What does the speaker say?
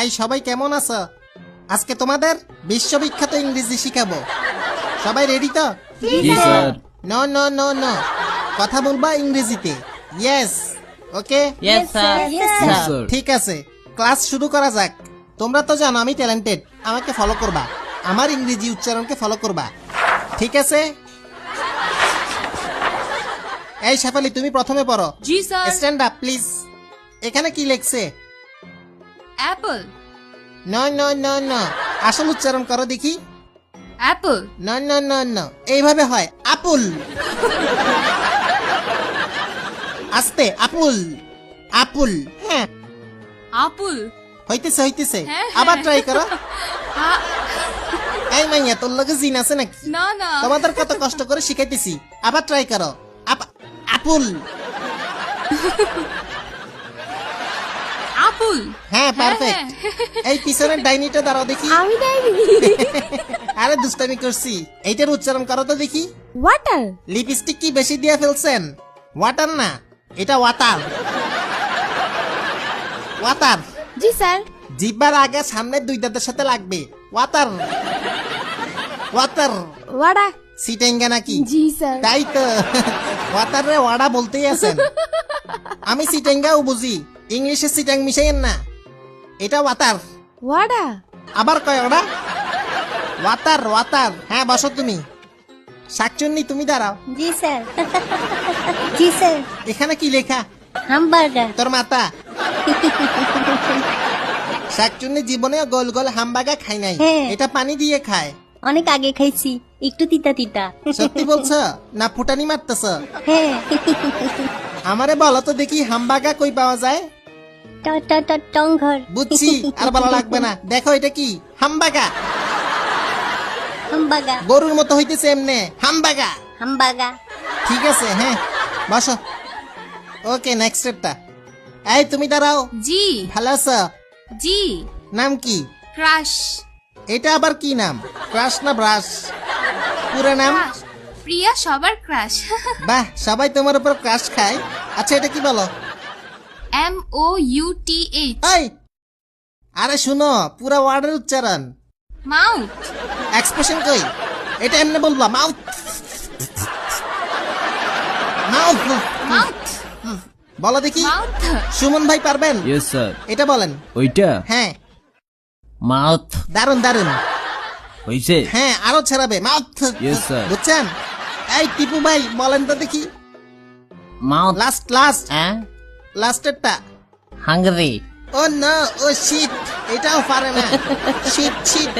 এই সবাই কেমন আছো? আজকে তোমাদের বিশ্ববিখ্যাত ইংরেজি শিখাবো। সবাই রেডি তো? জি sir. No no no no, কথা বলবা ইংরেজিতে। Yes, okay, yes sir. Sir. ঠিক আছে, ক্লাস শুরু করা যাক। তোমরা তো জানো আমি ট্যালেন্টেড, আমাকে ফলো করবা, আমার ইংরেজি উচ্চারণকে ফলো করবা, ঠিক আছে? এই শেফালি, তুমি প্রথমে পড়ো। জি স্যার। Stand up please. এখানে কি লেখছে? Apple, no no no no, আসল উচ্চারণ করো দেখি। Apple, no no no no, এইভাবে হয় আপুল। আস্তে, আপুল, আপুল। হ্যাঁ, আপুল, হইতেছে হইতেছে, হ্যাঁ, আবার হ্যাঁ। ট্রাই করো। আ- এই মাইয়া, তোর লগে জিন আছে নাকি? না না, তোমাদের কত কষ্ট করে শিখাইতেছি, আবার ট্রাই করো। আপুল। আপুল, হ্যাঁ, পারফেক্ট। এই পিছনের ডাইনিটা দাঁড়াও দেখি। আমি ডাইনি। আরে দুষ্টামি করছি, এইটার উচ্চারণ করো তো দেখি। ওয়াটার। লিপস্টিক কি বেশি দিয়ে ফেলছেন? ওয়াটার না, এটা ওয়াটার। ওয়াটার। জি স্যার। জিব্বার আগে সামনের দুই দাঁতের সাথে লাগবে। Water, water. ওয়াডা। সিটেঙ্গা নাকি? জি স্যার। তাই তো, ওয়াটার রে ওয়াডা বলতেই আছেন। আমি সিটেঙ্গাও বুঝি, ইংলিশে সিটাং মিশাইয়েন না। এটা ওয়াটার। ওয়াডা। আবার কয় ওরা? Water, water. হ্যাঁ, বসো তুমি। শাকচুন্নি, তুমি দাঁড়াও। জি স্যার। জি স্যার। এখানে কি লেখা? হামবার্গার। তোর মাতা। শাকচুন্নি জীবনে গোল গোল হামবাগা খাই নাই, হ্যাঁ। এটা পানি দিয়ে খায়। অনেক আগে খাইছি, একটু তিতা তিতা। সত্যি বলছো না ফুটানি মারতেছ? হ্যাঁ। আমারে বলো তো দেখি, হামবাগা কই পাওয়া যায়? টংঘর। বুঝছি, আর বলা লাগবে না। দেখো এটা কি? হামবাগা। হামবাগা। গরুর মতো হইতেছে এমনে, হামবাগা। হামবাগা। ঠিক আছে, হ্যাঁ, বসো। ওকে, নেক্সট স্টেপটা। এই তুমি দাঁড়াও। জি ভালো আছো? জি, নাম কি? ক্রাশ, এটা আবার কি নাম? ক্রাশ না ব্রাশ? পুরো নাম? ক্রাশ, প্রিয়া সবার ক্রাশ। বাহ, সবাই তোমার উপর ক্রাশ খায়। আচ্ছা, এটা কি বলো? MOUTH, এই, আরে শুনো, পুরো ওয়ার্ডের উচ্চারণ। মাউথ, এক্সপ্রেশন কই? এটা এমনি বলবা, মাউথ, মাউথ। মাউথ, বলো দেখি। মাউথ, সুমন ভাই পারবেন? Yes sir. এটা বলেন। ওইটা হ্যাঁ, মাউথ দারুন দারুন। হইছে। হ্যাঁ, আরো ছাড়াবে, মাউথ। Yes, sir. বুঝছেন? এই টিপু ভাই বলেন তো দেখি। মাউথ লাস্ট লাস্ট হ্যাঁ লাস্টেরটা। হাঙ্গরি। ও না, ও শিট, এটাও পারে না। Shit shit.